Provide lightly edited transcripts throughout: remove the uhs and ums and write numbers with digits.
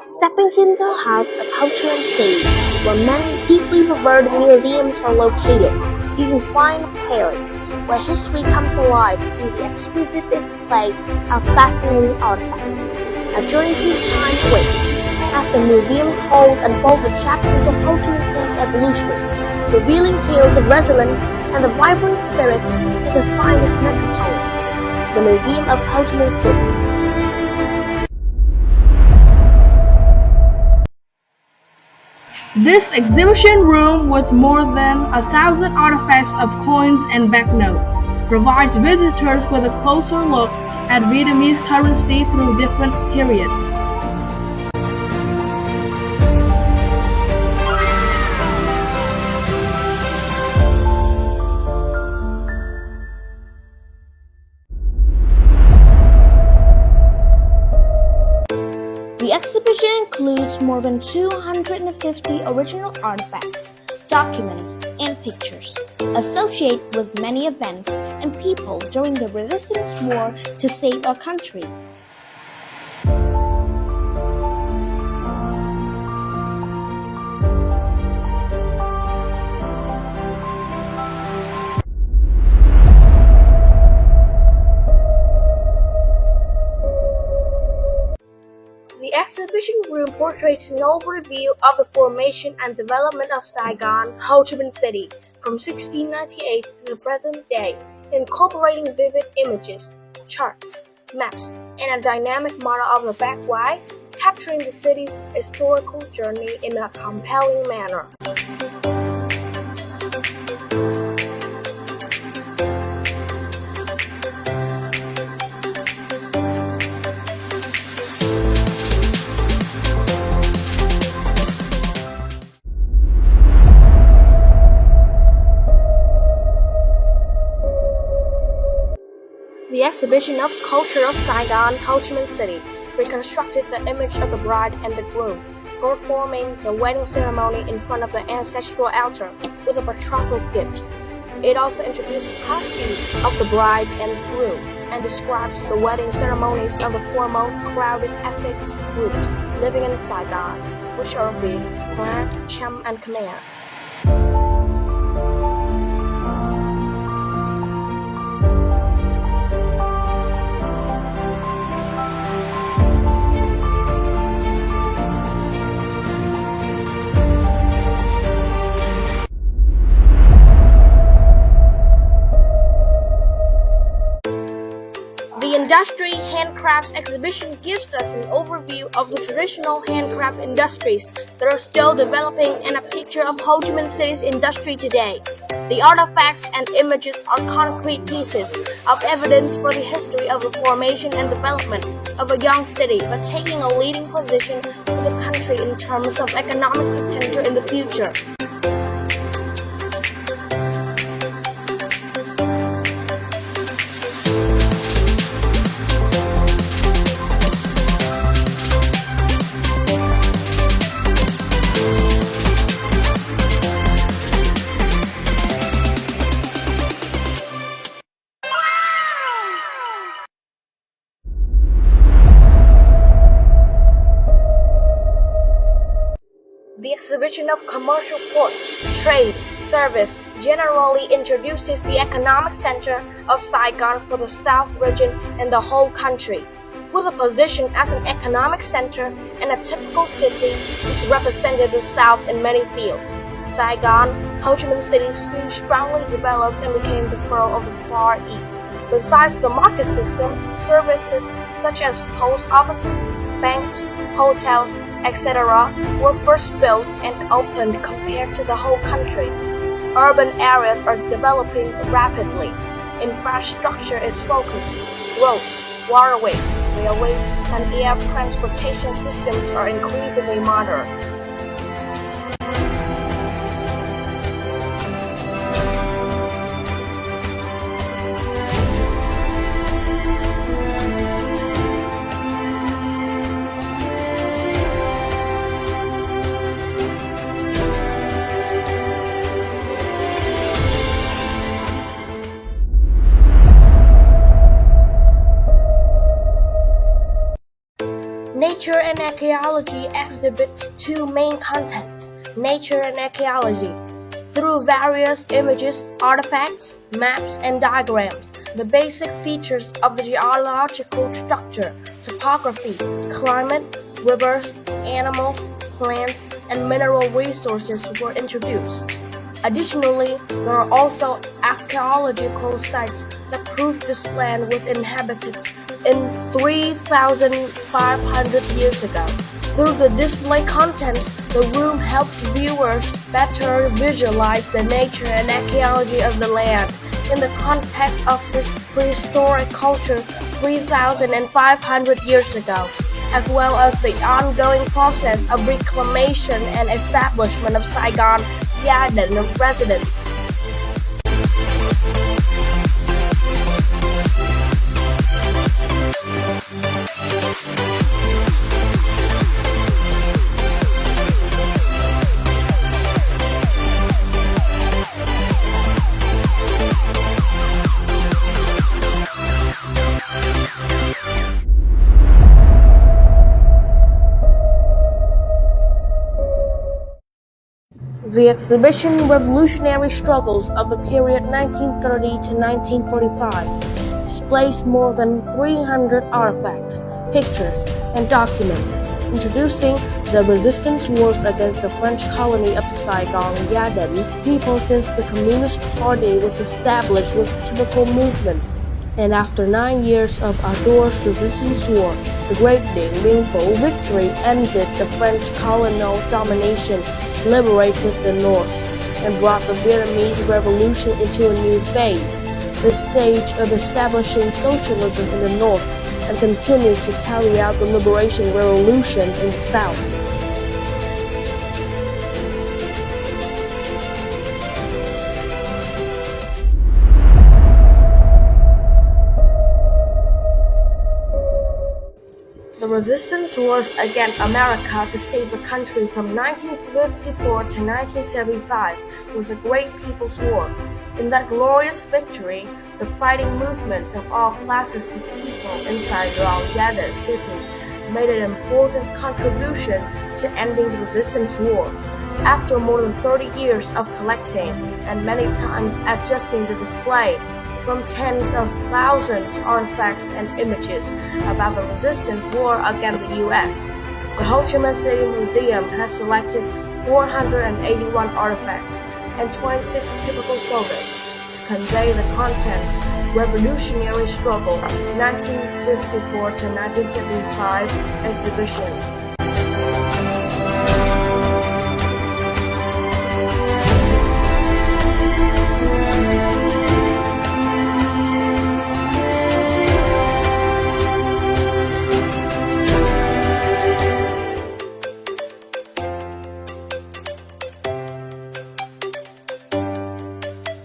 Stepping into the heart of Ho Chi Minh City, where many deeply revered museums are located, you will find a place where history comes alive through the exquisite display of fascinating artifacts. A journey through time awaits as the museums hold unfolded chapters of Ho Chi Minh City's evolution, revealing tales of resilience and the vibrant spirit that define this metropolis, the Museum of Ho Chi Minh City. This exhibition room, with more than 1,000 artifacts of coins and banknotes, provides visitors with a closer look at Vietnamese currency through different periods. The exhibition includes more than 250 original artifacts, documents, and pictures associated with many events and people during the resistance war to save our country. The exhibition room portrays an overview of the formation and development of Saigon, Ho Chi Minh City, from 1698 to the present day, incorporating vivid images, charts, maps, and a dynamic model of the backway, capturing the city's historical journey in a compelling manner. The exhibition of Culture of Saigon, Ho Chi Minh City, reconstructed the image of the bride and the groom, performing the wedding ceremony in front of the ancestral altar with the betrothal gifts. It also introduced costumes of the bride and groom and describes the wedding ceremonies of the foremost crowded ethnic groups living in Saigon, which are the Clan, Cham, and Khmer. The Industry Handcrafts exhibition gives us an overview of the traditional handcraft industries that are still developing and a picture of Ho Chi Minh City's industry today. The artifacts and images are concrete pieces of evidence for the history of the formation and development of a young city, but taking a leading position for the country in terms of economic potential in the future. The exhibition of commercial ports, trade, service generally introduces the economic center of Saigon for the South region and the whole country. With a position as an economic center and a typical city which represented the South in many fields, Saigon, Ho Chi Minh City soon strongly developed and became the pearl of the Far East. Besides the market system, services such as post offices, banks, hotels, etc. were first built and opened compared to the whole country. Urban areas are developing rapidly. Infrastructure is focused. Roads, waterways, railways, and air transportation systems are increasingly modern. Nature and archaeology exhibits two main contents: nature and archaeology. Through various images, artifacts, maps, and diagrams, the basic features of the geological structure, topography, climate, rivers, animals, plants, and mineral resources were introduced. Additionally, there are also archaeological sites that prove this land was inhabited in 3,500 years ago. Through the display content, the room helps viewers better visualize the nature and archaeology of the land in the context of this prehistoric culture 3,500 years ago, as well as the ongoing process of reclamation and establishment of Saigon Garden residence. The exhibition Revolutionary Struggles of the period 1930 to 1945 displays more than 300 artifacts, pictures, and documents introducing the resistance wars against the French colony of the Saigon Garden people since the Communist Party was established with typical movements. And after 9 years of arduous resistance war, the Great Ding Meaningful victory ended the French colonial domination, liberated the North, and brought the Vietnamese Revolution into a new phase, the stage of establishing socialism in the North, and continued to carry out the liberation revolution in the South. The resistance wars against America to save the country from 1954 to 1975 was a great people's war. In that glorious victory, the fighting movements of all classes of people inside Saigon City made an important contribution to ending the resistance war. After more than 30 years of collecting and many times adjusting the display, from tens of thousands of artifacts and images about the resistance war against the U.S., the Chi Minh City Museum has selected 481 artifacts and 26 typical photos to convey the contents Revolutionary Struggle 1954 to 1975 exhibition.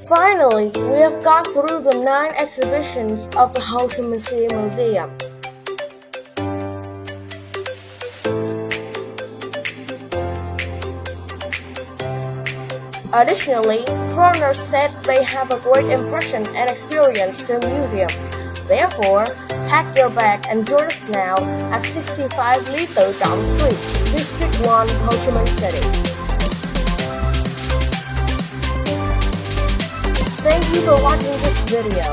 Finally, we have gone through the 9 exhibitions of the Chi Minh City Museum. Additionally, foreigners said they have a great impression and experience to the museum. Therefore, pack your bag and join us now at 65 Lito Down Street, District 1, Chi Minh City. Thank you for watching this video.